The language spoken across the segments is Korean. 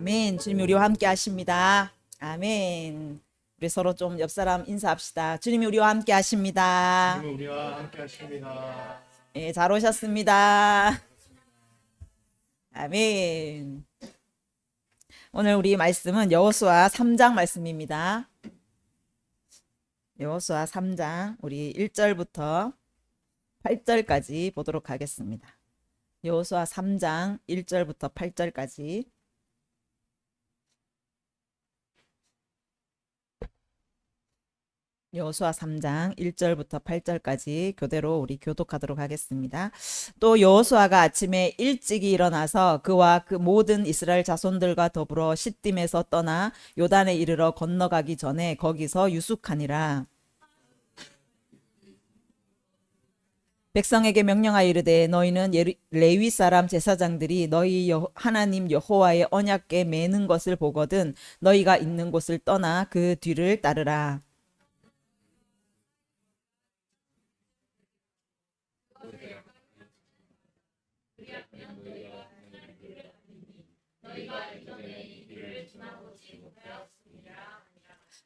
아멘. 주님 우리와 함께 하십니다. 아멘. 우리 서로 좀 옆 사람 인사합시다. 주님이 우리와 함께 하십니다. 주님은 우리와 함께 하십니다. 예, 잘 오셨습니다. 아멘. 오늘 우리 말씀은 여호수아 3장 말씀입니다. 여호수아 3장 우리 1절부터 8절까지 보도록 하겠습니다. 여호수아 3장 1절부터 8절까지. 여호수아 3장 1절부터 8절까지 교대로 우리 교독하도록 하겠습니다. 또 여호수아가 아침에 일찍이 일어나서 그와 그 모든 이스라엘 자손들과 더불어 시딤에서 떠나 요단에 이르러 건너가기 전에 거기서 유숙하니라. 백성에게 명령하여 이르되 너희는 레위 사람 제사장들이 너희 하나님 여호와의 언약궤 매는 것을 보거든 너희가 있는 곳을 떠나 그 뒤를 따르라.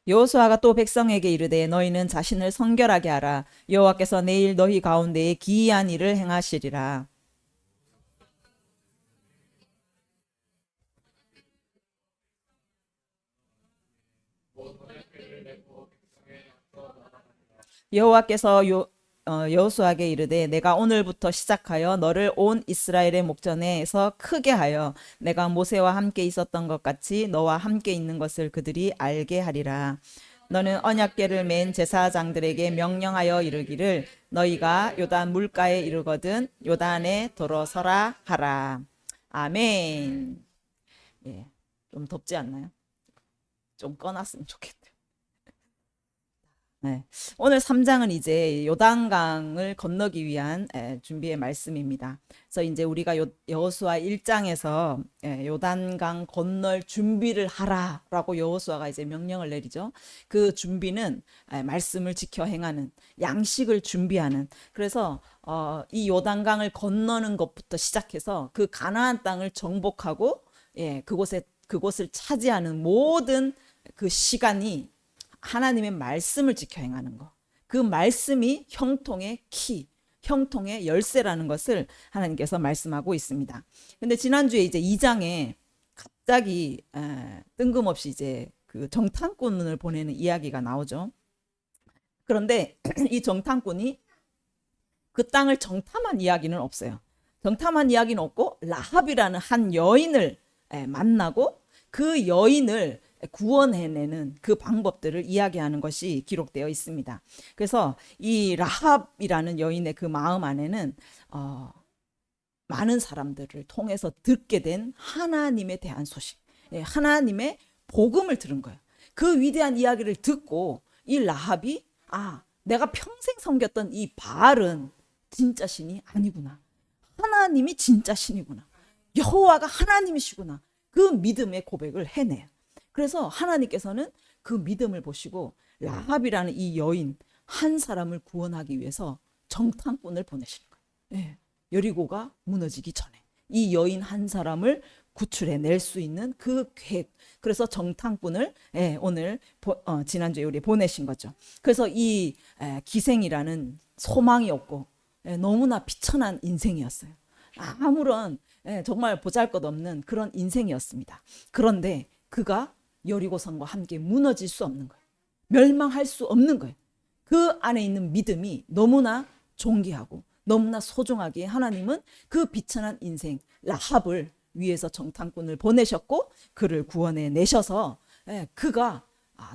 여호수아가 또 백성에게 이르되 너희는 자신을 성결하게 하라. 여호와께서 내일 너희 가운데에 기이한 일을 행하시리라. 여호와께서 여호수아에게 이르되 내가 오늘부터 시작하여 너를 온 이스라엘의 목전에서 크게 하여 내가 모세와 함께 있었던 것 같이 너와 함께 있는 것을 그들이 알게 하리라. 너는 언약궤를 맨 제사장들에게 명령하여 이르기를 너희가 요단 물가에 이르거든 요단에 들어서라 하라. 아멘. 예, 좀 덥지 않나요? 좀 꺼놨으면 좋겠다. 네. 오늘 3장은 이제 요단강을 건너기 위한 준비의 말씀입니다. 그래서 이제 우리가 여호수아 1장에서 요단강 건널 준비를 하라라고 여호수아가 이제 명령을 내리죠. 그 준비는 말씀을 지켜 행하는 양식을 준비하는. 그래서 이 요단강을 건너는 것부터 시작해서 그 가나안 땅을 정복하고 그곳을 차지하는 모든 그 시간이 하나님의 말씀을 지켜 행하는 거. 그 말씀이 형통의 키, 형통의 열쇠라는 것을 하나님께서 말씀하고 있습니다. 근데 지난주에 이제 2장에 갑자기 뜬금없이 이제 그 정탐꾼을 보내는 이야기가 나오죠. 그런데 이 정탐꾼이 그 땅을 정탐한 이야기는 없어요. 정탐한 이야기는 없고 라합이라는 한 여인을 만나고 그 여인을 구원해내는 그 방법들을 이야기하는 것이 기록되어 있습니다. 그래서 이 라합이라는 여인의 그 마음 안에는 많은 사람들을 통해서 듣게 된 하나님에 대한 소식, 하나님의 복음을 들은 거예요. 그 위대한 이야기를 듣고 이 라합이 내가 평생 섬겼던 이 바알은 진짜 신이 아니구나. 하나님이 진짜 신이구나. 여호와가 하나님이시구나. 그 믿음의 고백을 해내요. 그래서 하나님께서는 그 믿음을 보시고 라합이라는 이 여인 한 사람을 구원하기 위해서 정탐꾼을 보내시는 거예요. 여리고가 무너지기 전에 이 여인 한 사람을 구출해낼 수 있는 그 계획. 그래서 정탐꾼을 오늘 지난주에 우리 보내신 거죠. 그래서 이 기생이라는 소망이 없고 너무나 비천한 인생이었어요. 아무런 정말 보잘것없는 그런 인생이었습니다. 그런데 그가 여리고성과 함께 무너질 수 없는 거예요. 멸망할 수 없는 거예요. 그 안에 있는 믿음이 너무나 존귀하고 너무나 소중하기에 하나님은 그 비천한 인생 라합을 위해서 정탐꾼을 보내셨고 그를 구원해 내셔서 그가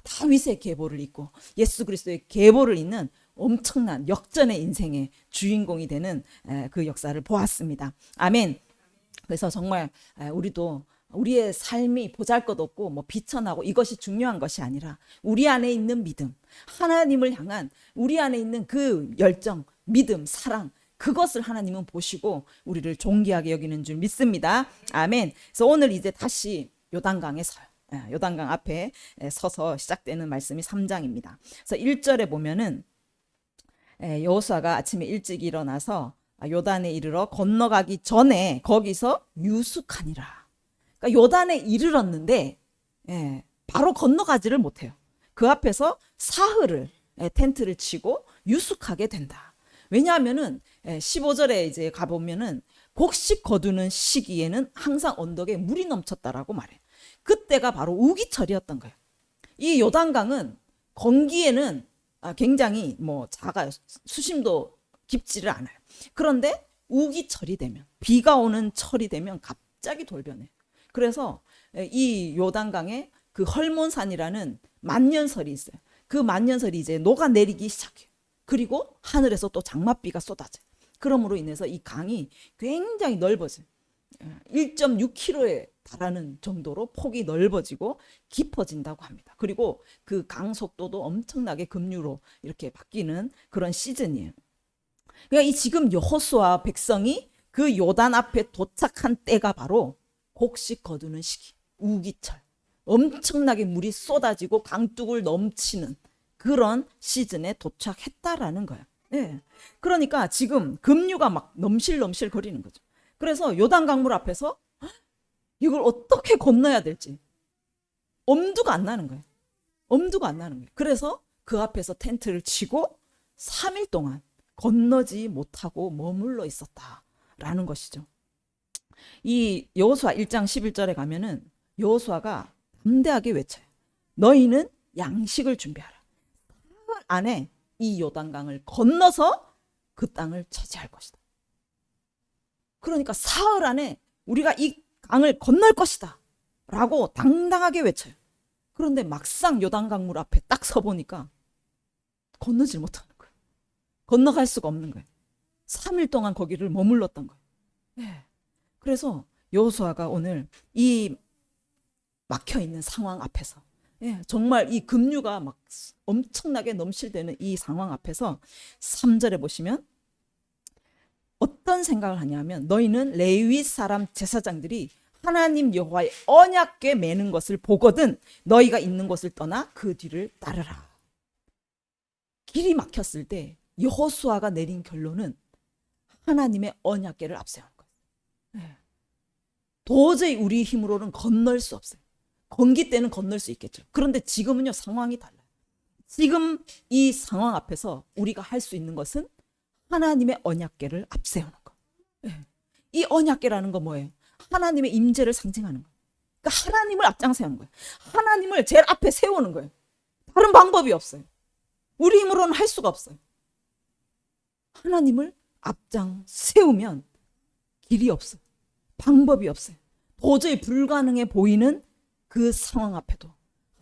다윗의 계보를 잇고 예수 그리스도의 계보를 잇는 엄청난 역전의 인생의 주인공이 되는 그 역사를 보았습니다. 아멘. 그래서 정말 우리도 우리의 삶이 보잘것없고 뭐 비천하고 이것이 중요한 것이 아니라 우리 안에 있는 믿음, 하나님을 향한 우리 안에 있는 그 열정, 믿음, 사랑, 그것을 하나님은 보시고 우리를 존귀하게 여기는 줄 믿습니다. 아멘. 그래서 오늘 이제 다시 요단강에 서요. 요단강 앞에 서서 시작되는 말씀이 3장입니다. 그래서 1절에 보면은 여호수아가 아침에 일찍 일어나서 요단에 이르러 건너가기 전에 거기서 유숙하니라. 그러니까 요단에 이르렀는데 바로 건너가지를 못해요. 그 앞에서 사흘을 텐트를 치고 유숙하게 된다. 왜냐하면은 15절에 이제 가보면은 곡식 거두는 시기에는 항상 언덕에 물이 넘쳤다라고 말해요. 그때가 바로 우기철이었던 거예요. 이 요단강은 건기에는 굉장히 작아요. 수심도 깊지를 않아요. 그런데 우기철이 되면, 비가 오는 철이 되면 갑자기 돌변해요. 그래서 이 요단강에 그 헐몬산이라는 만년설이 있어요. 그 만년설이 이제 녹아내리기 시작해요. 그리고 하늘에서 또 장맛비가 쏟아져요. 그러므로 인해서 이 강이 굉장히 넓어져요. 1.6km에 달하는 정도로 폭이 넓어지고 깊어진다고 합니다. 그리고 그 강 속도도 엄청나게 급류로 이렇게 바뀌는 그런 시즌이에요. 그러니까 이 지금 여호수아 백성이 그 요단 앞에 도착한 때가 바로 곡식 거두는 시기, 우기철. 엄청나게 물이 쏟아지고 강둑을 넘치는 그런 시즌에 도착했다라는 거예요. 예. 그러니까 지금 급류가 막 넘실넘실 거리는 거죠. 그래서 요단 강물 앞에서 이걸 어떻게 건너야 될지 엄두가 안 나는 거예요. 엄두가 안 나는 거예요. 그래서 그 앞에서 텐트를 치고 3일 동안 건너지 못하고 머물러 있었다라는 것이죠. 이 여호수아 1장 11절에 가면은 여호수아가 담대하게 외쳐요. 너희는 양식을 준비하라. 사흘 안에 이 요단강을 건너서 그 땅을 차지할 것이다. 그러니까 사흘 안에 우리가 이 강을 건널 것이다 라고 당당하게 외쳐요. 그런데 막상 요단강물 앞에 딱 서보니까 건너질 못하는 거예요. 건너갈 수가 없는 거예요. 3일 동안 거기를 머물렀던 거예요. 네. 그래서 여호수아가 오늘 이 막혀있는 상황 앞에서 정말 이 급류가 막 엄청나게 넘실대는 이 상황 앞에서 3절에 보시면 어떤 생각을 하냐면 너희는 레위 사람 제사장들이 하나님 여호와의 언약궤 매는 것을 보거든 너희가 있는 곳을 떠나 그 뒤를 따르라. 길이 막혔을 때 여호수아가 내린 결론은 하나님의 언약궤를 앞세우는 거예요. 도저히 우리 힘으로는 건널 수 없어요. 건기 때는 건널 수 있겠죠. 그런데 지금은요 상황이 달라요. 지금 이 상황 앞에서 우리가 할 수 있는 것은 하나님의 언약궤를 앞세우는 거. 이 언약궤라는 건 뭐예요? 하나님의 임재를 상징하는 거예요. 그러니까 하나님을 앞장세우는 거예요. 하나님을 제일 앞에 세우는 거예요. 다른 방법이 없어요. 우리 힘으로는 할 수가 없어요. 하나님을 앞장 세우면 길이 없어요. 방법이 없어요. 도저히 불가능해 보이는 그 상황 앞에도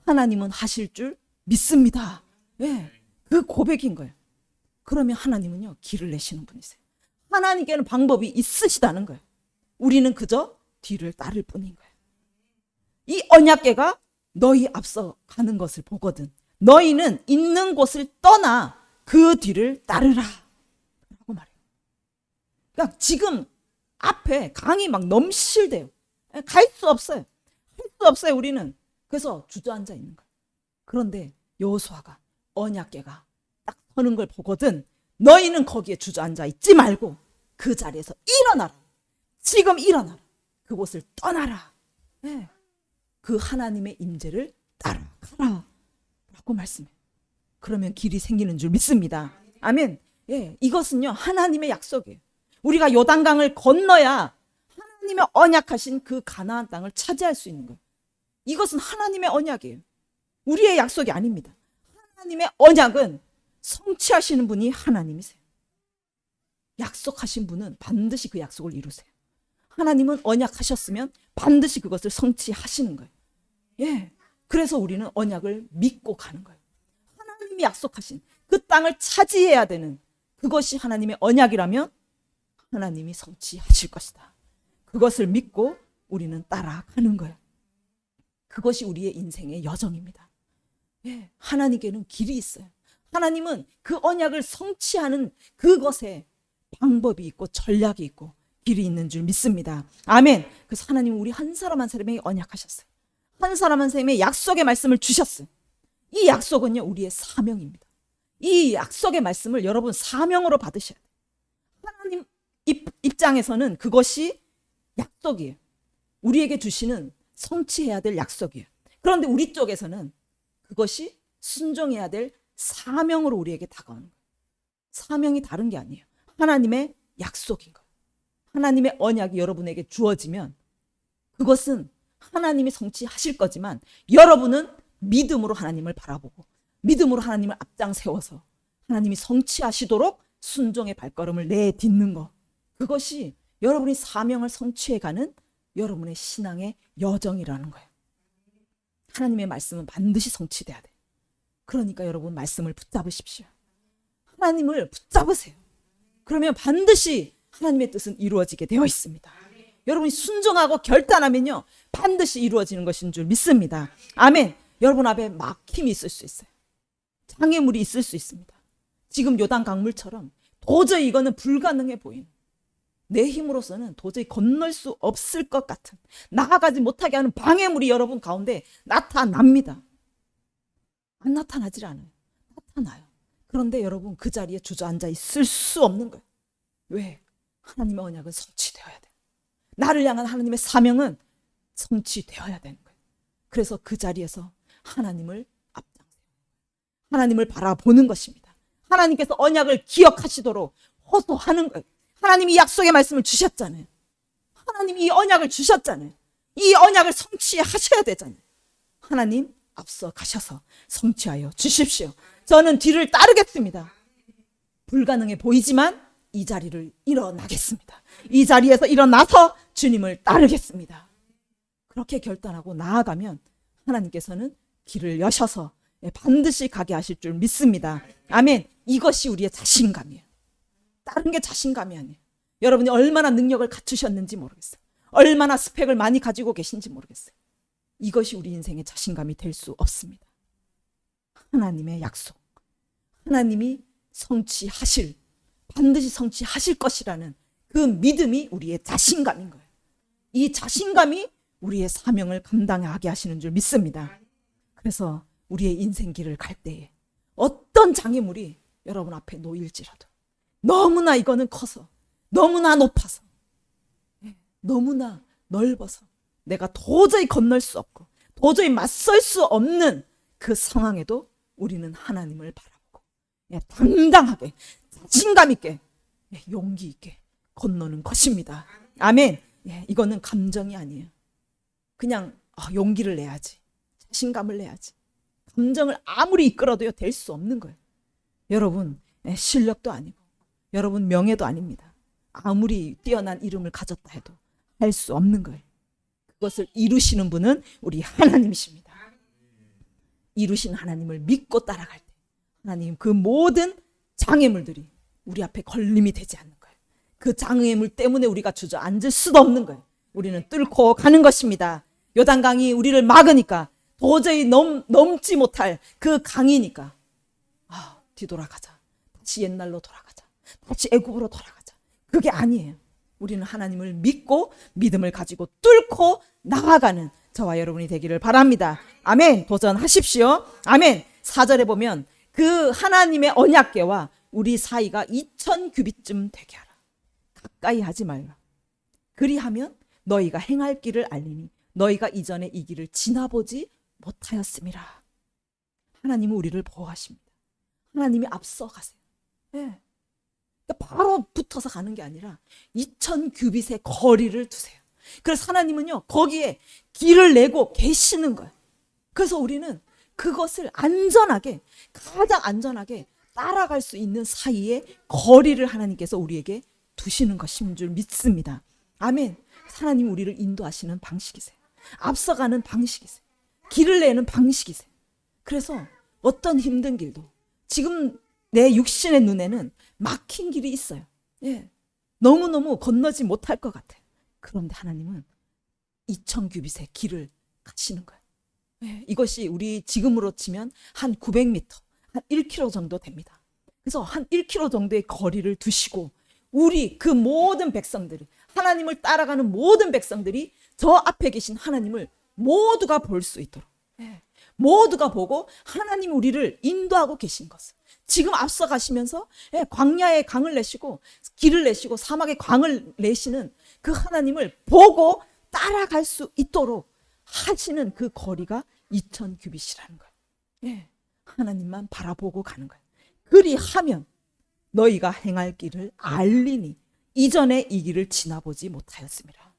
하나님은 하실 줄 믿습니다. 그 고백인 거예요. 그러면 하나님은요 길을 내시는 분이세요. 하나님께는 방법이 있으시다는 거예요. 우리는 그저 뒤를 따를 뿐인 거예요. 이 언약궤가 너희 앞서 가는 것을 보거든 너희는 있는 곳을 떠나 그 뒤를 따르라 라고 말해요. 그러니까 지금 앞에 강이 막 넘실대요. 갈 수 없어요. 할 수 없어요 우리는. 그래서 주저앉아 있는 거예요. 그런데 여호수아가 언약궤가 딱 서는 걸 보거든 너희는 거기에 주저앉아 있지 말고 그 자리에서 일어나라. 지금 일어나라. 그곳을 떠나라. 그 하나님의 임재를 따라가라 라고 말씀해요. 그러면 길이 생기는 줄 믿습니다. 아멘. 이것은요 하나님의 약속이에요. 우리가 요단강을 건너야 하나님의 언약하신 그 가나안 땅을 차지할 수 있는 거예요. 이것은 하나님의 언약이에요. 우리의 약속이 아닙니다. 하나님의 언약은 성취하시는 분이 하나님이세요. 약속하신 분은 반드시 그 약속을 이루세요. 하나님은 언약하셨으면 반드시 그것을 성취하시는 거예요. 그래서 우리는 언약을 믿고 가는 거예요. 하나님이 약속하신 그 땅을 차지해야 되는 그것이 하나님의 언약이라면 하나님이 성취하실 것이다. 그것을 믿고 우리는 따라가는 거예요. 그것이 우리의 인생의 여정입니다. 하나님께는 길이 있어요. 하나님은 그 언약을 성취하는 그것에 방법이 있고 전략이 있고 길이 있는 줄 믿습니다. 아멘. 그래서 하나님은 우리 한 사람 한 사람에게 언약하셨어요. 한 사람 한 사람에게 약속의 말씀을 주셨어요. 이 약속은요 우리의 사명입니다. 이 약속의 말씀을 여러분 사명으로 받으셔야 돼요. 하나님 입장에서는 그것이 약속이에요. 우리에게 주시는 성취해야 될 약속이에요. 그런데 우리 쪽에서는 그것이 순종해야 될 사명으로 우리에게 다가오는 거예요. 사명이 다른 게 아니에요. 하나님의 약속인 거예요. 하나님의 언약이 여러분에게 주어지면 그것은 하나님이 성취하실 거지만 여러분은 믿음으로 하나님을 바라보고 믿음으로 하나님을 앞장 세워서 하나님이 성취하시도록 순종의 발걸음을 내딛는 것, 그것이 여러분이 사명을 성취해가는 여러분의 신앙의 여정이라는 거예요. 하나님의 말씀은 반드시 성취돼야 돼요. 그러니까 여러분 말씀을 붙잡으십시오. 하나님을 붙잡으세요. 그러면 반드시 하나님의 뜻은 이루어지게 되어 있습니다. 여러분이 순종하고 결단하면요 반드시 이루어지는 것인 줄 믿습니다. 아멘. 여러분 앞에 막힘이 있을 수 있어요. 장애물이 있을 수 있습니다. 지금 요단 강물처럼 도저히 이거는 불가능해 보이는, 내 힘으로서는 도저히 건널 수 없을 것 같은, 나아가지 못하게 하는 방해물이 여러분 가운데 나타납니다. 안 나타나질 않아요. 나타나요. 그런데 여러분 그 자리에 주저앉아 있을 수 없는 거예요. 왜? 하나님의 언약은 성취되어야 돼요. 나를 향한 하나님의 사명은 성취되어야 되는 거예요. 그래서 그 자리에서 하나님을 앞장세워요. 하나님을 바라보는 것입니다. 하나님께서 언약을 기억하시도록 호소하는 거예요. 하나님이 약속의 말씀을 주셨잖아요. 하나님이 이 언약을 주셨잖아요. 이 언약을 성취하셔야 되잖아요. 하나님 앞서 가셔서 성취하여 주십시오. 저는 뒤를 따르겠습니다. 불가능해 보이지만 이 자리를 일어나겠습니다. 이 자리에서 일어나서 주님을 따르겠습니다. 그렇게 결단하고 나아가면 하나님께서는 길을 여셔서 반드시 가게 하실 줄 믿습니다. 아멘. 이것이 우리의 자신감이에요. 다른 게 자신감이 아니에요. 여러분이 얼마나 능력을 갖추셨는지 모르겠어요. 얼마나 스펙을 많이 가지고 계신지 모르겠어요. 이것이 우리 인생의 자신감이 될 수 없습니다. 하나님의 약속, 하나님이 성취하실, 반드시 성취하실 것이라는 그 믿음이 우리의 자신감인 거예요. 이 자신감이 우리의 사명을 감당하게 하시는 줄 믿습니다. 그래서 우리의 인생길을 갈 때에 어떤 장애물이 여러분 앞에 놓일지라도, 너무나 이거는 커서, 너무나 높아서, 너무나 넓어서 내가 도저히 건널 수 없고 도저히 맞설 수 없는 그 상황에도 우리는 하나님을 바라보고 당당하게 자신감 있게 용기 있게 건너는 것입니다. 아멘. 이거는 감정이 아니에요. 그냥 용기를 내야지, 자신감을 내야지. 감정을 아무리 이끌어도요 될 수 없는 거예요. 여러분 실력도 아니고 여러분 명예도 아닙니다. 아무리 뛰어난 이름을 가졌다 해도 할 수 없는 거예요. 그것을 이루시는 분은 우리 하나님이십니다. 이루신 하나님을 믿고 따라갈 때 하나님 그 모든 장애물들이 우리 앞에 걸림이 되지 않는 거예요. 그 장애물 때문에 우리가 주저앉을 수도 없는 거예요. 우리는 뚫고 가는 것입니다. 요단강이 우리를 막으니까, 도저히 넘지 못할 그 강이니까 뒤돌아가자, 다시 옛날로 돌아가자, 다시 애굽으로 돌아가자. 그게 아니에요. 우리는 하나님을 믿고 믿음을 가지고 뚫고 나아가는 저와 여러분이 되기를 바랍니다. 아멘. 도전하십시오. 아멘. 4절에 보면 그 하나님의 언약궤와 우리 사이가 2000규빗쯤 되게 하라. 가까이 하지 말라. 그리하면 너희가 행할 길을 알리니 너희가 이전에 이 길을 지나보지 못하였음이라. 하나님은 우리를 보호하십니다. 하나님이 앞서 가세요. 네. 바로 붙어서 가는 게 아니라 2000규빗의 거리를 두세요. 그래서 하나님은요 거기에 길을 내고 계시는 거예요. 그래서 우리는 그것을 안전하게, 가장 안전하게 따라갈 수 있는 사이에 거리를 하나님께서 우리에게 두시는 것인 줄 믿습니다. 아멘. 하나님 우리를 인도하시는 방식이세요. 앞서가는 방식이세요. 길을 내는 방식이세요. 그래서 어떤 힘든 길도 지금 내 육신의 눈에는 막힌 길이 있어요. 너무너무 건너지 못할 것 같아요. 그런데 하나님은 2000규빗의 길을 가시는 거예요. 이것이 우리 지금으로 치면 한 900m, 한 1km 정도 됩니다. 그래서 한 1km 정도의 거리를 두시고 우리 그 모든 백성들이, 하나님을 따라가는 모든 백성들이 저 앞에 계신 하나님을 모두가 볼 수 있도록, 모두가 보고 하나님 우리를 인도하고 계신 것을 지금 앞서 가시면서 광야에 강을 내시고 길을 내시고 사막에 강을 내시는 그 하나님을 보고 따라갈 수 있도록 하시는 그 거리가 2000규빗이라는 거예요. 예, 하나님만 바라보고 가는 거예요. 그리하면 너희가 행할 길을 알리니 이전에 이 길을 지나보지 못하였습니다.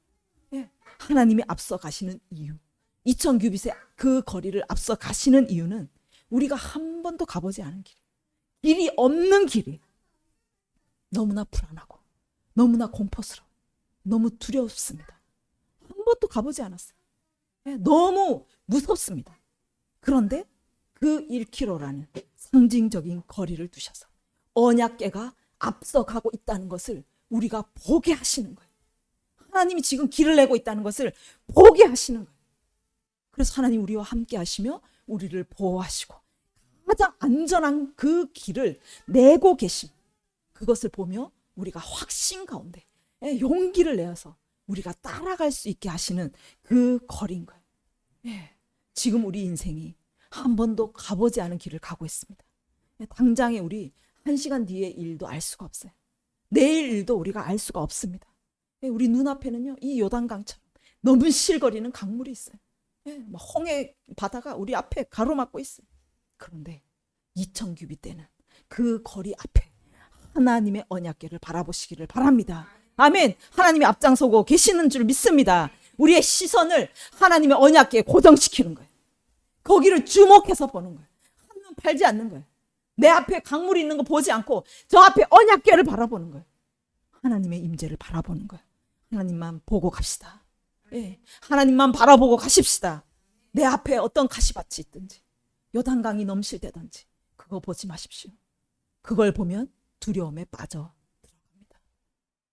예, 하나님이 앞서 가시는 이유, 2000규빗의 그 거리를 앞서 가시는 이유는 우리가 한 번도 가보지 않은 길이 없는 길이 너무나 불안하고 너무나 공포스러워, 너무 두렵습니다. 한 번도 가보지 않았어요. 예, 너무 무섭습니다. 그런데 그 1km라는 상징적인 거리를 두셔서 언약궤가 앞서가고 있다는 것을 우리가 보게 하시는 거예요. 하나님이 지금 길을 내고 있다는 것을 보게 하시는 거예요. 그래서 하나님 우리와 함께 하시며 우리를 보호하시고 가장 안전한 그 길을 내고 계심, 그것을 보며 우리가 확신 가운데 용기를 내어서 우리가 따라갈 수 있게 하시는 그 거리인 거예요. 예, 지금 우리 인생이 한 번도 가보지 않은 길을 가고 있습니다. 당장에 우리 1시간 뒤의 일도 알 수가 없어요. 내일 일도 우리가 알 수가 없습니다. 우리 눈앞에는요, 이 요단강처럼 너무 실거리는 강물이 있어요. 홍해 바다가 우리 앞에 가로막고 있어요. 그런데 2000규빗 때는 그 거리 앞에 하나님의 언약궤를 바라보시기를 바랍니다. 아멘. 하나님이 앞장서고 계시는 줄 믿습니다. 우리의 시선을 하나님의 언약궤에 고정시키는 거예요. 거기를 주목해서 보는 거예요. 한눈 팔지 않는 거예요. 내 앞에 강물이 있는 거 보지 않고 저 앞에 언약궤를 바라보는 거예요. 하나님의 임재를 바라보는 거예요. 하나님만 보고 갑시다. 예, 하나님만 바라보고 가십시다. 내 앞에 어떤 가시밭이 있든지 요단강이 넘실대든지 그거 보지 마십시오. 그걸 보면 두려움에 빠져 들어갑니다.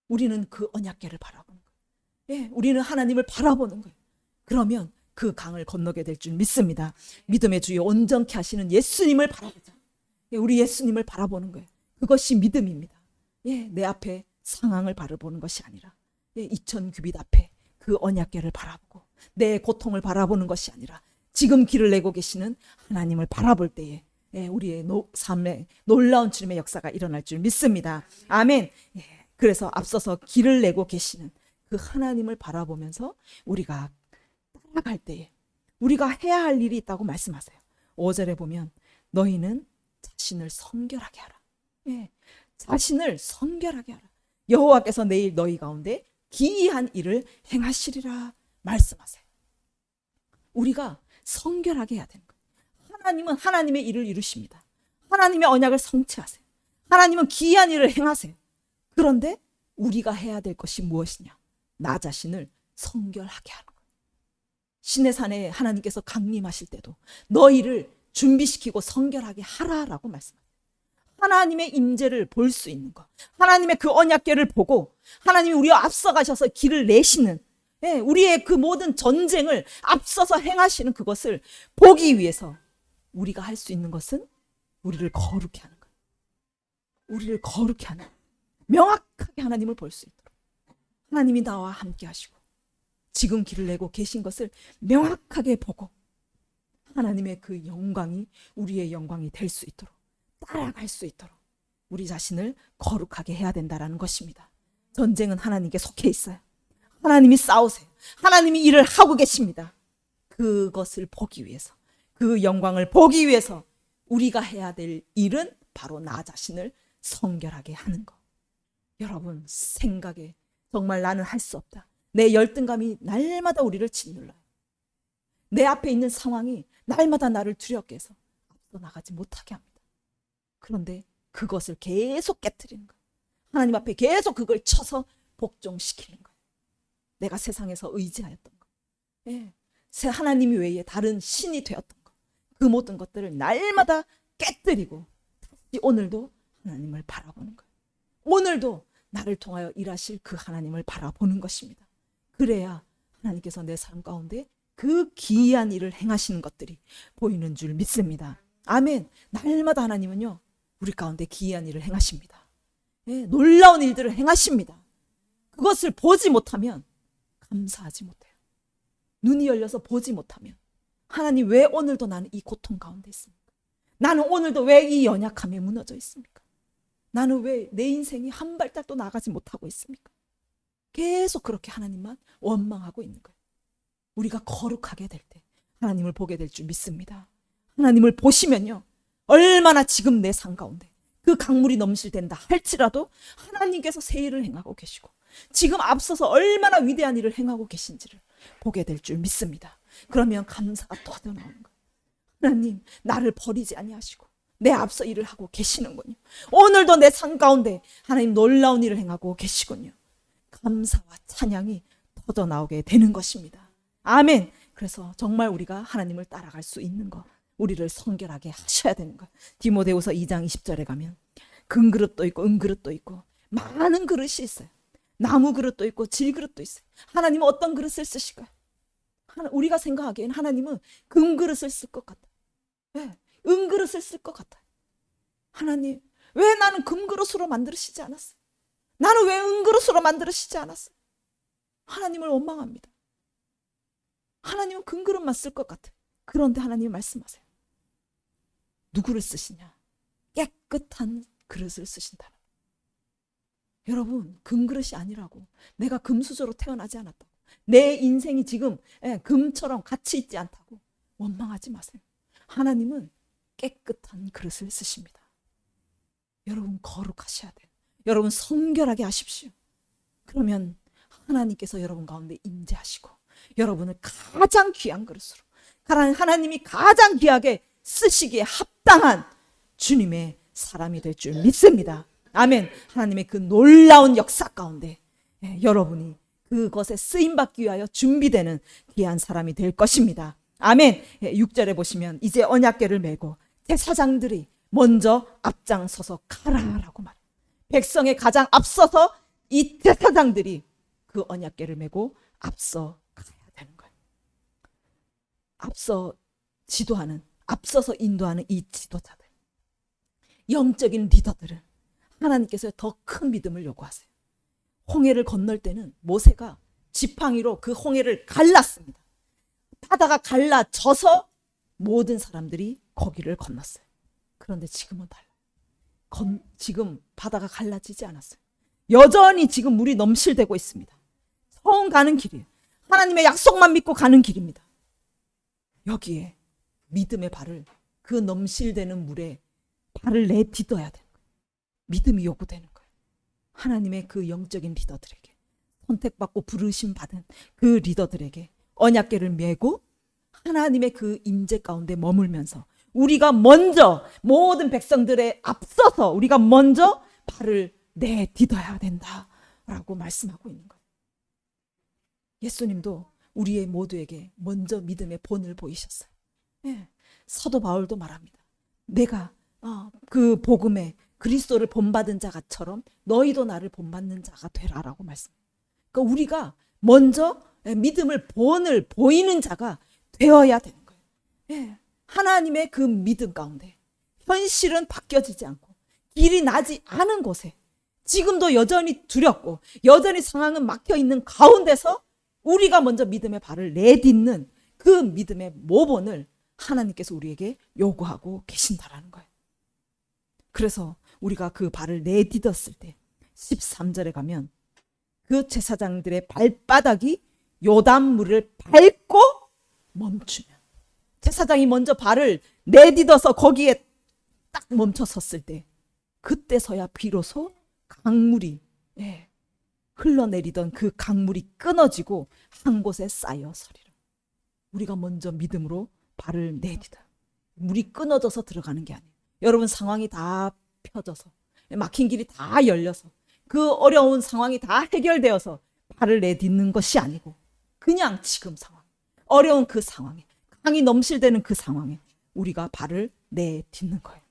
우리는 그 언약궤를 바라보는 거예요. 예, 우리는 하나님을 바라보는 거예요. 그러면 그 강을 건너게 될 줄 믿습니다. 믿음의 주여 온전케 하시는 예수님을 바라보자. 예, 우리 예수님을 바라보는 거예요. 그것이 믿음입니다. 예, 내 앞에 상황을 바라보는 것이 아니라 2000규빗 앞에 그 언약궤를 바라보고 내 고통을 바라보는 것이 아니라 지금 길을 내고 계시는 하나님을 바라볼 때에 우리의 삶에 놀라운 주님의 역사가 일어날 줄 믿습니다. 아멘. 그래서 앞서서 길을 내고 계시는 그 하나님을 바라보면서 우리가 따라갈 때에 우리가 해야 할 일이 있다고 말씀하세요. 5절에 보면 너희는 자신을 성결하게 하라. 자신을 성결하게 하라. 여호와께서 내일 너희 가운데 기이한 일을 행하시리라 말씀하세요. 우리가 성결하게 해야 되는 거예요. 하나님은 하나님의 일을 이루십니다. 하나님의 언약을 성취하세요. 하나님은 기이한 일을 행하세요. 그런데 우리가 해야 될 것이 무엇이냐? 나 자신을 성결하게 하는 거예요. 시내산에 하나님께서 강림하실 때도 너희를 준비시키고 성결하게 하라라고 말씀합니다. 하나님의 임재를 볼 수 있는 것, 하나님의 그 언약궤를 보고 하나님이 우리와 앞서가셔서 길을 내시는, 우리의 그 모든 전쟁을 앞서서 행하시는 그것을 보기 위해서 우리가 할 수 있는 것은 우리를 거룩히 하는 거예요. 우리를 거룩히 하는, 명확하게 하나님을 볼 수 있도록 하나님이 나와 함께 하시고 지금 길을 내고 계신 것을 명확하게 보고 하나님의 그 영광이 우리의 영광이 될 수 있도록 따라갈 수 있도록 우리 자신을 거룩하게 해야 된다는 것입니다. 전쟁은 하나님께 속해 있어요. 하나님이 싸우세요. 하나님이 일을 하고 계십니다. 그것을 보기 위해서, 그 영광을 보기 위해서 우리가 해야 될 일은 바로 나 자신을 성결하게 하는 것. 여러분 생각에 정말 나는 할 수 없다. 내 열등감이 날마다 우리를 짓눌러요. 내 앞에 있는 상황이 날마다 나를 두렵게 해서 앞서 나가지 못하게 합니다. 그런데 그것을 계속 깨트리는 거예요. 하나님 앞에 계속 그걸 쳐서 복종시키는 거예요. 내가 세상에서 의지하였던 것, 하나님 외에 다른 신이 되었던 것, 그 모든 것들을 날마다 깨뜨리고 다시 오늘도 하나님을 바라보는 거예요. 오늘도 나를 통하여 일하실 그 하나님을 바라보는 것입니다. 그래야 하나님께서 내 삶 가운데 그 기이한 일을 행하시는 것들이 보이는 줄 믿습니다. 아멘. 날마다 하나님은요 우리 가운데 기이한 일을 행하십니다. 놀라운 일들을 행하십니다. 그것을 보지 못하면 감사하지 못해요. 눈이 열려서 보지 못하면 하나님 왜 오늘도 나는 이 고통 가운데 있습니까? 나는 오늘도 왜 이 연약함에 무너져 있습니까? 나는 왜 내 인생이 한 발짝도 나가지 못하고 있습니까? 계속 그렇게 하나님만 원망하고 있는 거예요. 우리가 거룩하게 될 때 하나님을 보게 될 줄 믿습니다. 하나님을 보시면요, 얼마나 지금 내 삶 가운데 그 강물이 넘실댄다 할지라도 하나님께서 새 일을 행하고 계시고 지금 앞서서 얼마나 위대한 일을 행하고 계신지를 보게 될 줄 믿습니다. 그러면 감사가 터져나오는 거예요. 하나님, 나를 버리지 아니하시고 내 앞서 일을 하고 계시는군요. 오늘도 내 삶 가운데 하나님 놀라운 일을 행하고 계시군요. 감사와 찬양이 터져나오게 되는 것입니다. 아멘. 그래서 정말 우리가 하나님을 따라갈 수 있는 것, 우리를 성결하게 하셔야 되는 것. 디모데후서 2장 20절에 가면 금그릇도 있고 은그릇도 있고 많은 그릇이 있어요. 나무 그릇도 있고 질 그릇도 있어요. 하나님은 어떤 그릇을 쓰실까요? 우리가 생각하기엔 하나님은 금그릇을 쓸 것 같아요. 네, 은그릇을 쓸 것 같아요. 하나님, 왜 나는 금그릇으로 만들으시지 않았어요? 나는 왜 은그릇으로 만들으시지 않았어요? 하나님을 원망합니다. 하나님은 금그릇만 쓸 것 같아요. 그런데 하나님 말씀하세요. 누구를 쓰시냐? 깨끗한 그릇을 쓰신다. 여러분, 금그릇이 아니라고. 내가 금수저로 태어나지 않았다고. 내 인생이 지금 금처럼 가치 있지 않다고 원망하지 마세요. 하나님은 깨끗한 그릇을 쓰십니다. 여러분, 거룩하셔야 돼요. 여러분, 성결하게 하십시오. 그러면 하나님께서 여러분 가운데 임재하시고 여러분을 가장 귀한 그릇으로, 하나님이 가장 귀하게 쓰시기에 합당한 주님의 사람이 될 줄 믿습니다. 아멘. 하나님의 그 놀라운 역사 가운데 여러분이 그것에 쓰임받기 위하여 준비되는 귀한 사람이 될 것입니다. 아멘. 6절에 보시면 이제 언약궤를 메고 제사장들이 먼저 앞장서서 가라라고 말해요. 백성의 가장 앞서서 이 제사장들이 그 언약궤를 메고 앞서 가야 되는 거예요. 앞서 지도하는, 앞서서 인도하는 이 지도자들, 영적인 리더들을 하나님께서 더 큰 믿음을 요구하세요. 홍해를 건널 때는 모세가 지팡이로 그 홍해를 갈랐습니다. 바다가 갈라져서 모든 사람들이 거기를 건넜어요. 그런데 지금은 달라요. 지금 바다가 갈라지지 않았어요. 여전히 지금 물이 넘실대고 있습니다. 처음 가는 길이에요. 하나님의 약속만 믿고 가는 길입니다. 여기에 믿음의 발을, 그 넘실대는 물에 발을 내딛어야 되는 거예요. 믿음이 요구되는 거예요. 하나님의 그 영적인 리더들에게, 선택받고 부르심 받은 그 리더들에게 언약궤를 메고 하나님의 그 임재 가운데 머물면서 우리가 먼저, 모든 백성들에 앞서서 우리가 먼저 발을 내딛어야 된다라고 말씀하고 있는 거예요. 예수님도 우리의 모두에게 먼저 믿음의 본을 보이셨어요. 예, 사도 바울도 말합니다. 내가 그 복음에 그리스도를 본받은 자가처럼 너희도 나를 본받는 자가 되라라고 말씀해요. 그러니까 우리가 먼저 믿음을 본을 보이는 자가 되어야 되는 거예요. 예, 하나님의 그 믿음 가운데 현실은 바뀌어지지 않고 길이 나지 않은 곳에 지금도 여전히 두렵고 여전히 상황은 막혀있는 가운데서 우리가 먼저 믿음의 발을 내딛는 그 믿음의 모본을 하나님께서 우리에게 요구하고 계신다라는 거예요. 그래서 우리가 그 발을 내딛었을 때 13절에 가면 그 제사장들의 발바닥이 요단물을 밟고 멈추면, 제사장이 먼저 발을 내딛어서 거기에 딱 멈춰 섰을 때 그때서야 비로소 강물이 흘러내리던 그 강물이 끊어지고 한 곳에 쌓여 서리라. 우리가 먼저 믿음으로 발을 내딛어 물이 끊어져서 들어가는 게 아니에요. 여러분, 상황이 다 펴져서 막힌 길이 다 열려서 그 어려운 상황이 다 해결되어서 발을 내딛는 것이 아니고 그냥 지금 상황, 어려운 그 상황에, 강이 넘실대는 그 상황에 우리가 발을 내딛는 거예요.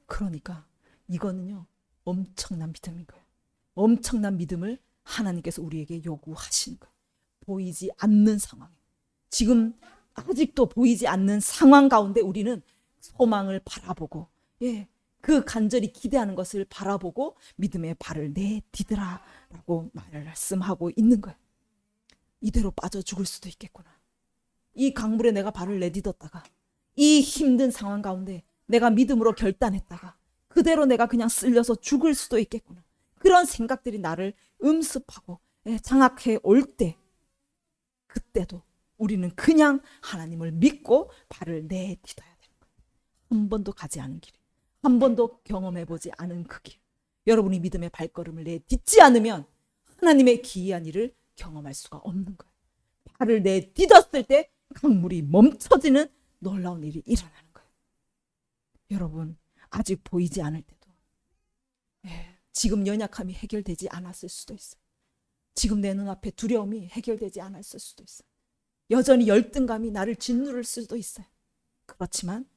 그러니까 이거는요, 엄청난 믿음인 거예요. 엄청난 믿음을 하나님께서 우리에게 요구하시는 거예요. 보이지 않는 상황에, 지금 아직도 보이지 않는 상황 가운데 우리는 소망을 바라보고, 그 간절히 기대하는 것을 바라보고 믿음의 발을 내딛으라라고 말씀하고 있는 거예요. 이대로 빠져 죽을 수도 있겠구나. 이 강물에 내가 발을 내딛었다가 이 힘든 상황 가운데 내가 믿음으로 결단했다가 그대로 내가 그냥 쓸려서 죽을 수도 있겠구나. 그런 생각들이 나를 음습하고 장악해 올 때, 그때도 우리는 그냥 하나님을 믿고 발을 내딛어야 되는 거예요. 한 번도 가지 않은 길, 한 번도 경험해보지 않은 그 길. 여러분이 믿음의 발걸음을 내딛지 않으면 하나님의 기이한 일을 경험할 수가 없는 거예요. 발을 내딛었을 때 강물이 멈춰지는 놀라운 일이 일어나는 거예요. 여러분, 아직 보이지 않을 때도 지금 연약함이 해결되지 않았을 수도 있어요. 지금 내 눈앞에 두려움이 해결되지 않았을 수도 있어요. 여전히 열등감이 나를 짓누를 수도 있어요. 그렇지만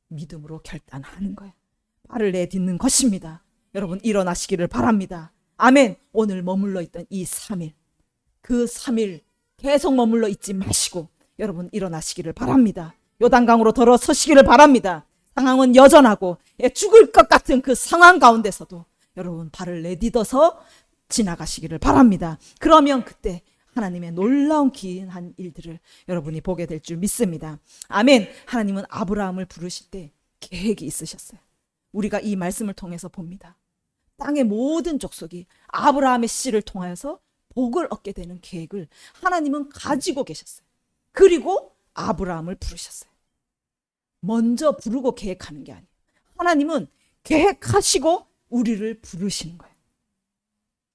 믿음으로 결단하는 거예요. 발을 내딛는 것입니다. 여러분, 일어나시기를 바랍니다. 아멘. 오늘 머물러 있던 이 3일, 그 3일 계속 머물러 있지 마시고 여러분 일어나시기를 바랍니다. 요단강으로 들어서시기를 바랍니다. 상황은 여전하고 죽을 것 같은 그 상황 가운데서도 여러분 발을 내딛어서 지나가시기를 바랍니다. 그러면 그때 하나님의 놀라운 기이한 일들을 여러분이 보게 될 줄 믿습니다. 아멘. 하나님은 아브라함을 부르실 때 계획이 있으셨어요. 우리가 이 말씀을 통해서 봅니다. 땅의 모든 족속이 아브라함의 씨를 통하여서 복을 얻게 되는 계획을 하나님은 가지고 계셨어요. 그리고 아브라함을 부르셨어요. 먼저 부르고 계획하는 게 아니에요. 하나님은 계획하시고 우리를 부르시는 거예요.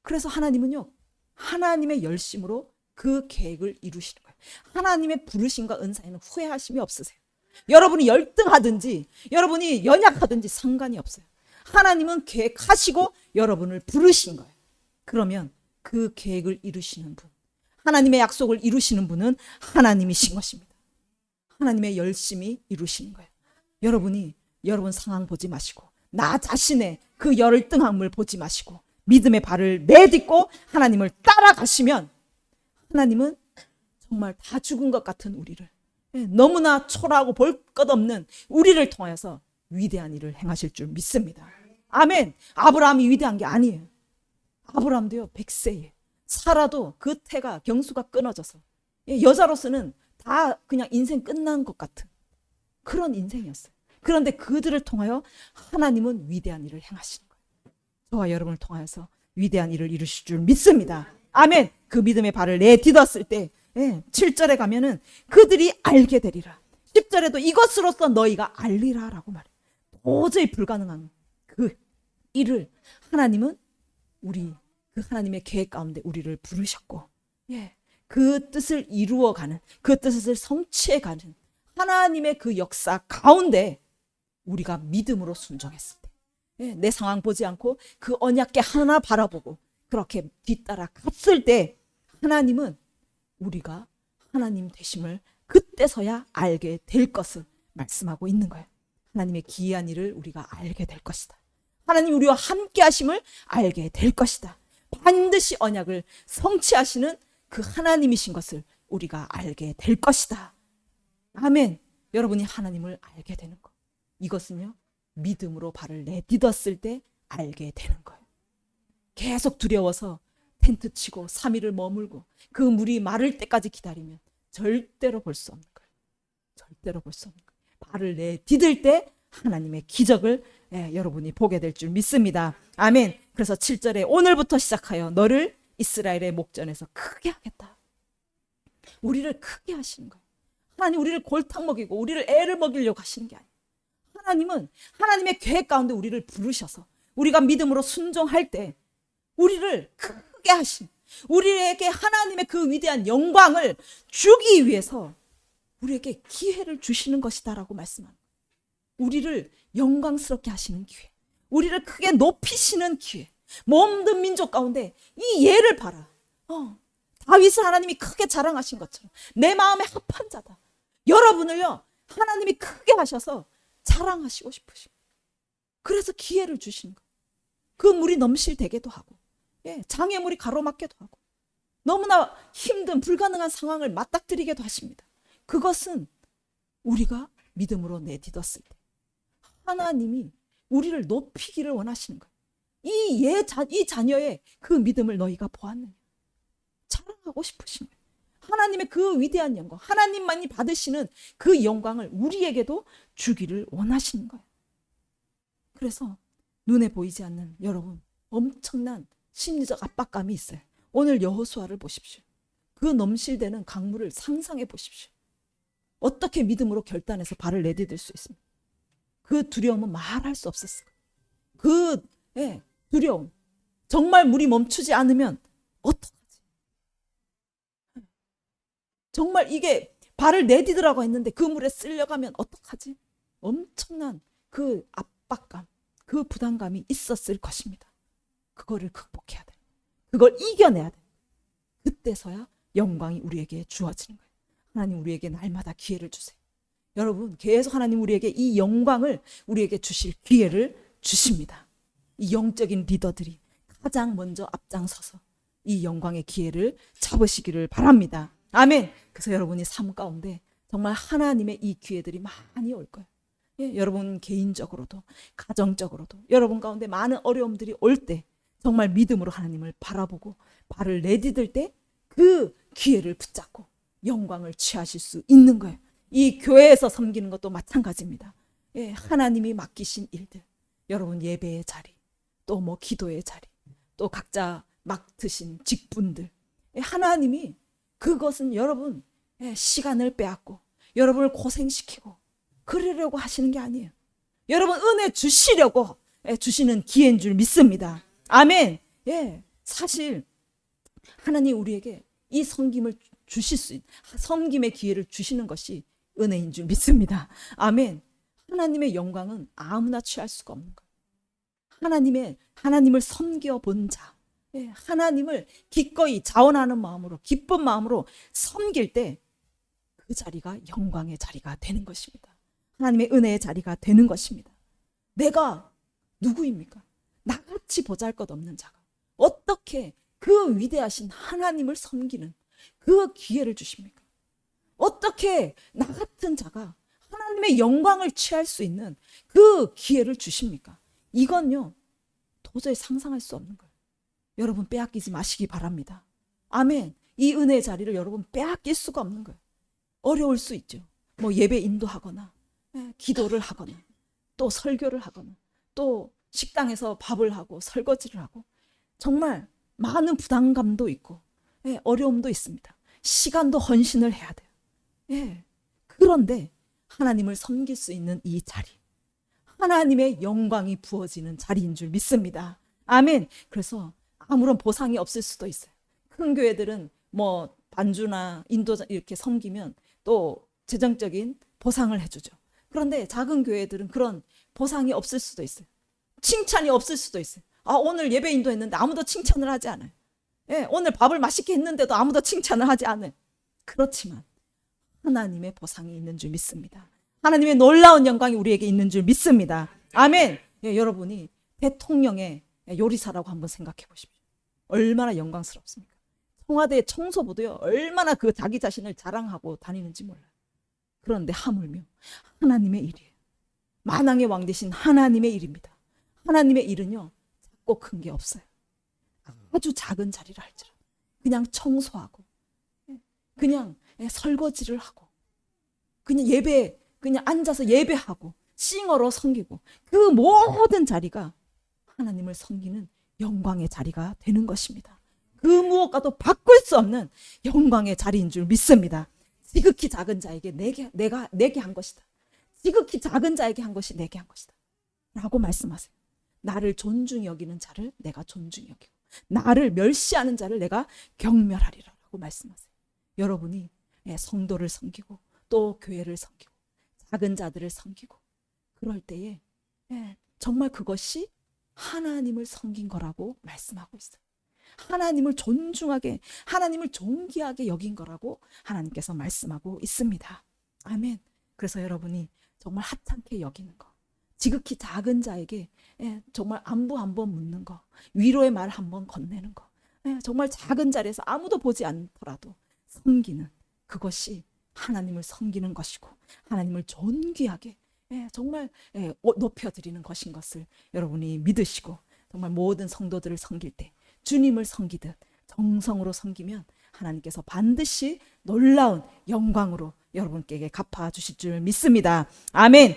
그래서 하나님은요, 하나님의 열심으로 그 계획을 이루시는 거예요. 하나님의 부르심과 은사에는 후회하심이 없으세요. 여러분이 열등하든지 여러분이 연약하든지 상관이 없어요. 하나님은 계획하시고 여러분을 부르신 거예요. 그러면 그 계획을 이루시는 분, 하나님의 약속을 이루시는 분은 하나님이신 것입니다. 하나님의 열심히 이루시는 거예요. 여러분이 여러분 상황 보지 마시고 나 자신의 그 열등함을 보지 마시고 믿음의 발을 내딛고 하나님을 따라가시면 하나님은 정말 다 죽은 것 같은 우리를, 너무나 초라하고 볼 것 없는 우리를 통해서 위대한 일을 행하실 줄 믿습니다. 아멘. 아브라함이 위대한 게 아니에요. 아브라함도요 100세에 살아도 그 태가 경수가 끊어져서 여자로서는 다 그냥 인생 끝난 것 같은 그런 인생이었어요. 그런데 그들을 통하여 하나님은 위대한 일을 행하시는 거예요. 저와 여러분을 통하여서 위대한 일을 이루실 줄 믿습니다. 아멘. 그 믿음의 발을 내딛었을 때 7절에 가면은 그들이 알게 되리라. 10절에도 이것으로써 너희가 알리라 라고 말해요. 도저히 불가능한 그 일을 하나님은 우리 그 하나님의 계획 가운데 우리를 부르셨고 그 뜻을 이루어가는, 그 뜻을 성취해가는 하나님의 그 역사 가운데 우리가 믿음으로 순종했을 때, 내 상황 보지 않고 그 언약궤 하나 바라보고 그렇게 뒤따라 갔을 때 하나님은 우리가 하나님 되심을 그때서야 알게 될 것을 말씀하고 있는 거예요. 하나님의 기이한 일을 우리가 알게 될 것이다. 하나님 우리와 함께 하심을 알게 될 것이다. 반드시 언약을 성취하시는 그 하나님이신 것을 우리가 알게 될 것이다. 아멘. 여러분이 하나님을 알게 되는 것, 이것은요 믿음으로 발을 내딛었을 때 알게 되는 거예요. 계속 두려워서 텐트 치고 3일을 머물고 그 물이 마를 때까지 기다리면 절대로 볼 수 없는 거예요. 절대로 볼 수 없는 거예요. 발을 내딛을 때 하나님의 기적을 여러분이 보게 될 줄 믿습니다. 아멘. 그래서 7절에 오늘부터 시작하여 너를 이스라엘의 목전에서 크게 하겠다. 우리를 크게 하시는 거예요. 하나님 우리를 골탕 먹이고 우리를 애를 먹이려고 하시는 게 아니에요. 하나님은 하나님의 계획 가운데 우리를 부르셔서 우리가 믿음으로 순종할 때 우리를 크게 하신, 우리에게 하나님의 그 위대한 영광을 주기 위해서 우리에게 기회를 주시는 것이다 라고 말씀합니다. 우리를 영광스럽게 하시는 기회, 우리를 크게 높이시는 기회. 모든 민족 가운데 이 예를 봐라. 다윗을 하나님이 크게 자랑하신 것처럼 내 마음에 합한 자다. 여러분을요 하나님이 크게 하셔서 자랑하시고 싶으시고, 그래서 기회를 주시는 거예요. 그 물이 넘실대게도 하고 장애물이 가로막게도 하고 너무나 힘든 불가능한 상황을 맞닥뜨리게도 하십니다. 그것은 우리가 믿음으로 내딛었을 때 하나님이 우리를 높이기를 원하시는 거예요. 이 자녀의 그 믿음을 너희가 보았느냐, 자랑하고 싶으신 거예요. 하나님의 그 위대한 영광, 하나님만이 받으시는 그 영광을 우리에게도 주기를 원하시는 거예요. 그래서 눈에 보이지 않는 여러분 엄청난 심리적 압박감이 있어요. 오늘 여호수아를 보십시오. 그 넘실대는 강물을 상상해 보십시오. 어떻게 믿음으로 결단해서 발을 내디딜 수 있습니까? 그 두려움은 말할 수 없었어요. 그 두려움. 정말 물이 멈추지 않으면 어떡하지? 정말 이게 발을 내디디라고 했는데 그 물에 쓸려가면 어떡하지? 엄청난 그 압박감, 그 부담감이 있었을 것입니다. 그거를 극복해야 돼. 그걸 이겨내야 돼. 그때서야 영광이 우리에게 주어지는 거예요. 하나님 우리에게 날마다 기회를 주세요. 여러분 계속 하나님 우리에게 이 영광을 우리에게 주실 기회를 주십니다. 이 영적인 리더들이 가장 먼저 앞장서서 이 영광의 기회를 잡으시기를 바랍니다. 아멘. 그래서 여러분이 삶 가운데 정말 하나님의 이 기회들이 많이 올 거예요. 여러분 개인적으로도 가정적으로도 여러분 가운데 많은 어려움들이 올 때 정말 믿음으로 하나님을 바라보고 발을 내디딜 때 그 기회를 붙잡고 영광을 취하실 수 있는 거예요. 이 교회에서 섬기는 것도 마찬가지입니다. 하나님이 맡기신 일들, 여러분 예배의 자리, 또 뭐 기도의 자리, 또 각자 맡으신 직분들, 하나님이 그것은 여러분 시간을 빼앗고 여러분을 고생시키고 그러려고 하시는 게 아니에요. 여러분 은혜 주시려고 주시는 기회인 줄 믿습니다. 아멘. 사실 하나님 우리에게 이 섬김을 주실 수 있는 섬김의 기회를 주시는 것이 은혜인 줄 믿습니다. 아멘. 하나님의 영광은 아무나 취할 수가 없는 거예요. 하나님을 섬겨본 자, 하나님을 기꺼이 자원하는 마음으로 기쁜 마음으로 섬길 때 그 자리가 영광의 자리가 되는 것입니다. 하나님의 은혜의 자리가 되는 것입니다. 내가 누구입니까? 나같이 보잘것없는 자가 어떻게 그 위대하신 하나님을 섬기는 그 기회를 주십니까? 어떻게 나 같은 자가 하나님의 영광을 취할 수 있는 그 기회를 주십니까? 이건요 도저히 상상할 수 없는 거예요. 여러분 빼앗기지 마시기 바랍니다. 아멘. 이 은혜의 자리를 여러분 빼앗길 수가 없는 거예요. 어려울 수 있죠. 뭐 예배 인도하거나 기도를 하거나 또 설교를 하거나 또 식당에서 밥을 하고 설거지를 하고 정말 많은 부담감도 있고 어려움도 있습니다. 시간도 헌신을 해야 돼요. 그런데 하나님을 섬길 수 있는 이 자리, 하나님의 영광이 부어지는 자리인 줄 믿습니다. 아멘. 그래서 아무런 보상이 없을 수도 있어요. 큰 교회들은 뭐 반주나 인도자 이렇게 섬기면 또 재정적인 보상을 해주죠. 그런데 작은 교회들은 그런 보상이 없을 수도 있어요. 칭찬이 없을 수도 있어요. 오늘 예배 인도했는데 아무도 칭찬을 하지 않아요. 오늘 밥을 맛있게 했는데도 아무도 칭찬을 하지 않아요. 그렇지만 하나님의 보상이 있는 줄 믿습니다. 하나님의 놀라운 영광이 우리에게 있는 줄 믿습니다. 아멘. 여러분이 대통령의 요리사라고 한번 생각해 보십시오. 얼마나 영광스럽습니까? 청와대 청소부도요 얼마나 그 자기 자신을 자랑하고 다니는지 몰라요. 그런데 하물며 하나님의 일이에요. 만왕의 왕 되신 하나님의 일입니다. 하나님의 일은요 작고 큰 게 없어요. 아주 작은 자리를 할지라도 그냥 청소하고 그냥 설거지를 하고 그냥 앉아서 예배하고 싱어로 섬기고 그 모든 자리가 하나님을 섬기는 영광의 자리가 되는 것입니다. 그 무엇과도 바꿀 수 없는 영광의 자리인 줄 믿습니다. 지극히 작은 자에게 내게 한 것이다. 지극히 작은 자에게 한 것이 내게 한 것이다. 라고 말씀하세요. 나를 존중히 여기는 자를 내가 존중히 여기고 나를 멸시하는 자를 내가 경멸하리라 라고 말씀하세요. 여러분이 성도를 섬기고 또 교회를 섬기고 작은 자들을 섬기고 그럴 때에 정말 그것이 하나님을 섬긴 거라고 말씀하고 있어요. 하나님을 존중하게 하나님을 존귀하게 여긴 거라고 하나님께서 말씀하고 있습니다. 아멘. 그래서 여러분이 정말 하찮게 여기는 거, 지극히 작은 자에게 정말 안부 한번 묻는 거, 위로의 말 한번 건네는 거, 정말 작은 자리에서 아무도 보지 않더라도 섬기는 그것이 하나님을 섬기는 것이고 하나님을 존귀하게 정말 높여드리는 것인 것을 여러분이 믿으시고 정말 모든 성도들을 섬길 때 주님을 섬기듯 정성으로 섬기면 하나님께서 반드시 놀라운 영광으로 여러분께 갚아주실 줄 믿습니다. 아멘.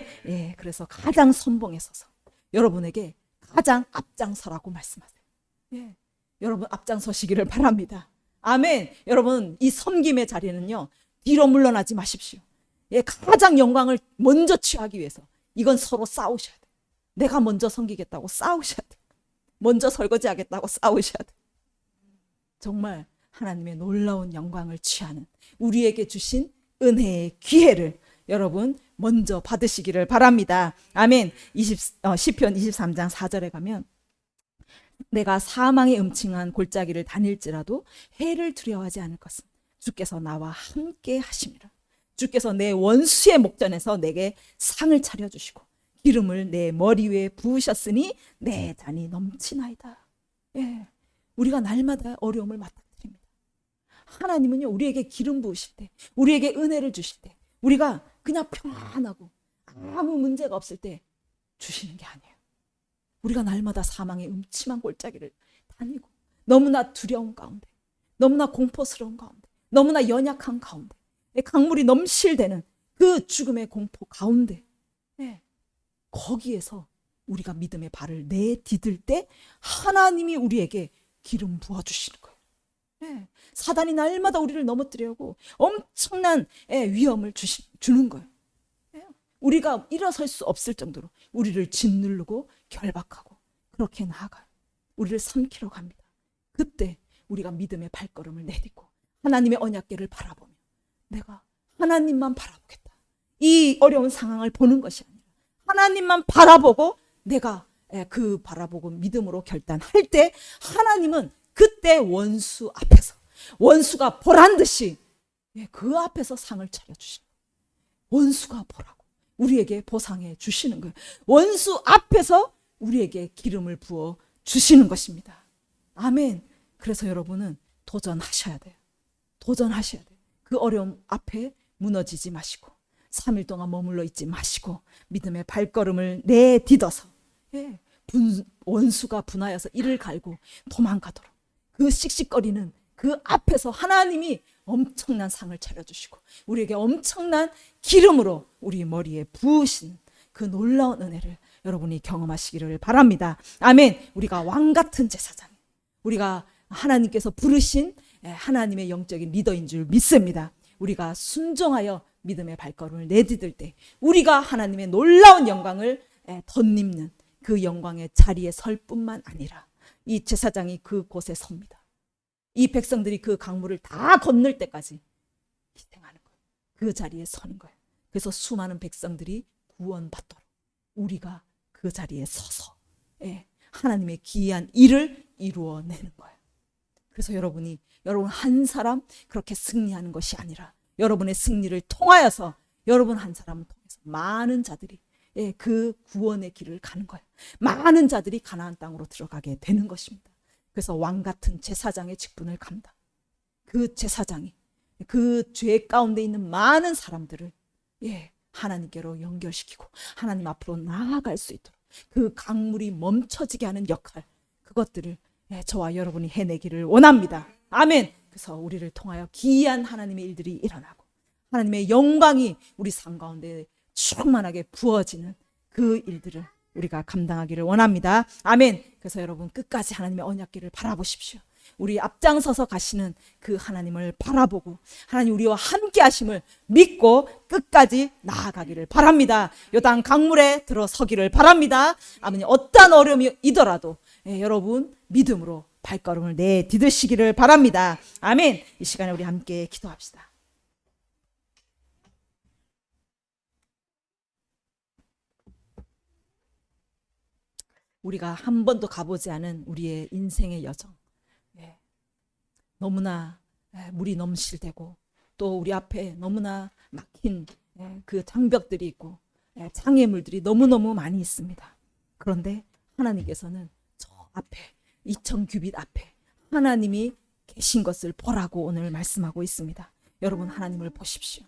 그래서 가장 선봉에 서서 여러분에게 가장 앞장서라고 말씀하세요. 여러분 앞장서시기를 바랍니다. 아멘. 여러분, 이 섬김의 자리는요, 뒤로 물러나지 마십시오. 예, 가장 영광을 먼저 취하기 위해서 이건 서로 싸우셔야 돼요. 내가 먼저 섬기겠다고 싸우셔야 돼요. 먼저 설거지하겠다고 싸우셔야 돼요. 정말 하나님의 놀라운 영광을 취하는 우리에게 주신 은혜의 기회를 여러분 먼저 받으시기를 바랍니다. 아멘. 시편 23장 4절에 가면 내가 사망의 음침한 골짜기를 다닐지라도 해를 두려워하지 않을 것은 주께서 나와 함께 하심이라. 주께서 내 원수의 목전에서 내게 상을 차려주시고 기름을 내 머리 위에 부으셨으니 내 잔이 넘치나이다. 예, 우리가 날마다 어려움을 맞닥뜨립니다. 하나님은요, 우리에게 기름 부으실 때, 우리에게 은혜를 주실 때, 우리가 그냥 평안하고 아무 문제가 없을 때 주시는 게 아니에요. 우리가 날마다 사망의 음침한 골짜기를 다니고 너무나 두려운 가운데, 너무나 공포스러운 가운데, 너무나 연약한 가운데, 강물이 넘실대는 그 죽음의 공포 가운데, 거기에서 우리가 믿음의 발을 내디딜 때 하나님이 우리에게 기름 부어주시는 거예요. 사단이 날마다 우리를 넘어뜨리려고 엄청난 위험을 주는 거예요. 우리가 일어설 수 없을 정도로 우리를 짓누르고 결박하고 그렇게 나아가요. 우리를 삼키러 갑니다. 그때 우리가 믿음의 발걸음을 내딛고 하나님의 언약궤를 바라보며 내가 하나님만 바라보겠다. 이 어려운 상황을 보는 것이 아니라 하나님만 바라보고 내가 그 바라보고 믿음으로 결단할 때 하나님은 그때 원수 앞에서 원수가 보란 듯이 그 앞에서 상을 차려주시는 거예요. 원수가 보라고 우리에게 보상해 주시는 거예요. 원수 앞에서 우리에게 기름을 부어 주시는 것입니다. 아멘. 그래서 여러분은 도전하셔야 돼요. 도전하셔야 돼요. 그 어려움 앞에 무너지지 마시고 3일 동안 머물러 있지 마시고 믿음의 발걸음을 내딛어서 원수가 분하여서 이를 갈고 도망가도록 그 씩씩거리는 그 앞에서 하나님이 엄청난 상을 차려주시고 우리에게 엄청난 기름으로 우리 머리에 부으시는 그 놀라운 은혜를 여러분이 경험하시기를 바랍니다. 아멘. 우리가 왕같은 제사장, 우리가 하나님께서 부르신 하나님의 영적인 리더인 줄 믿습니다. 우리가 순종하여 믿음의 발걸음을 내디딜 때 우리가 하나님의 놀라운 영광을 덧입는 그 영광의 자리에 설 뿐만 아니라 이 제사장이 그곳에 섭니다. 이 백성들이 그 강물을 다 건널 때까지 희생하는 거예요. 그 자리에 서는 거예요. 그래서 수많은 백성들이 구원받도록 우리가 그 자리에 서서 하나님의 기이한 일을 이루어내는 거예요. 그래서 여러분 한 사람 그렇게 승리하는 것이 아니라 여러분의 승리를 통하여서 여러분 한 사람을 통해서 많은 자들이 그 구원의 길을 가는 거예요. 많은 자들이 가나안 땅으로 들어가게 되는 것입니다. 그래서 왕같은 제사장의 직분을 감당. 그 제사장이 그 죄 가운데 있는 많은 사람들을 하나님께로 연결시키고 하나님 앞으로 나아갈 수 있도록 그 강물이 멈춰지게 하는 역할, 그것들을 저와 여러분이 해내기를 원합니다. 아멘. 그래서 우리를 통하여 기이한 하나님의 일들이 일어나고 하나님의 영광이 우리 삶 가운데 충만하게 부어지는 그 일들을 우리가 감당하기를 원합니다. 아멘. 그래서 여러분 끝까지 하나님의 언약궤를 바라보십시오. 우리 앞장서서 가시는 그 하나님을 바라보고 하나님 우리와 함께 하심을 믿고 끝까지 나아가기를 바랍니다. 요단 강물에 들어서기를 바랍니다. 아버님 어떠한 어려움이 있더라도 여러분 믿음으로 발걸음을 내딛으시기를 바랍니다. 아멘. 이 시간에 우리 함께 기도합시다. 우리가 한 번도 가보지 않은 우리의 인생의 여정, 너무나 물이 넘실대고 또 우리 앞에 너무나 막힌 그 장벽들이 있고 장애물들이 너무너무 많이 있습니다. 그런데 하나님께서는 저 앞에 2000규빗 앞에 하나님이 계신 것을 보라고 오늘 말씀하고 있습니다. 여러분 하나님을 보십시오.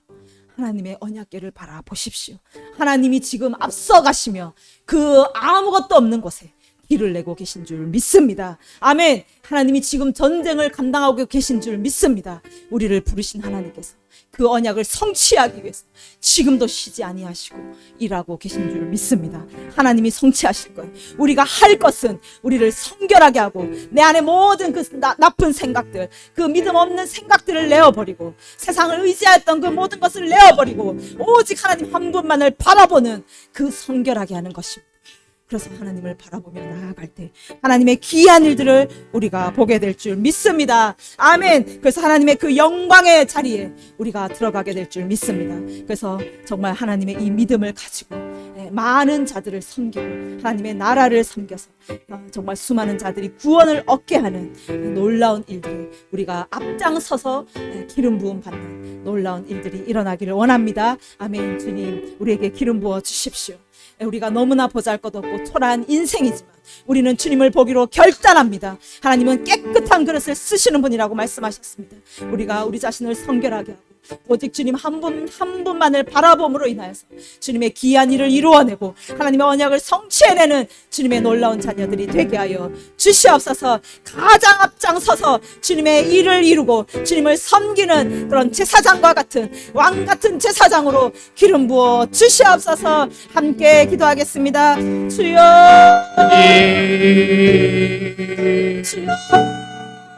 하나님의 언약궤를 바라보십시오. 하나님이 지금 앞서가시며 그 아무것도 없는 곳에 길을 내고 계신 줄 믿습니다. 아멘. 하나님이 지금 전쟁을 감당하고 계신 줄 믿습니다. 우리를 부르신 하나님께서 그 언약을 성취하기 위해서 지금도 쉬지 아니하시고 일하고 계신 줄 믿습니다. 하나님이 성취하실 거예요. 우리가 할 것은 우리를 성결하게 하고 내 안에 모든 그 나쁜 생각들, 그 믿음 없는 생각들을 내어버리고 세상을 의지했던 그 모든 것을 내어버리고 오직 하나님 한 분만을 바라보는 그 성결하게 하는 것입니다. 그래서 하나님을 바라보며 나아갈 때 하나님의 귀한 일들을 우리가 보게 될 줄 믿습니다. 아멘. 그래서 하나님의 그 영광의 자리에 우리가 들어가게 될 줄 믿습니다. 그래서 정말 하나님의 이 믿음을 가지고 많은 자들을 섬기고 하나님의 나라를 섬겨서 정말 수많은 자들이 구원을 얻게 하는 놀라운 일들을 우리가 앞장서서 기름 부음 받는 놀라운 일들이 일어나기를 원합니다. 아멘. 주님, 우리에게 기름 부어 주십시오. 우리가 너무나 보잘것없고 초라한 인생이지만 우리는 주님을 보기로 결단합니다. 하나님은 깨끗한 그릇을 쓰시는 분이라고 말씀하셨습니다. 우리가 우리 자신을 성결하게 하고 오직 주님 한 분만을 바라봄으로 인하여서 주님의 귀한 일을 이루어내고 하나님의 언약을 성취해내는 주님의 놀라운 자녀들이 되게 하여 주시옵소서. 가장 앞장서서 주님의 일을 이루고 주님을 섬기는 그런 제사장과 같은 왕 같은 제사장으로 기름 부어 주시옵소서. 함께 기도하겠습니다. 주여, 주여.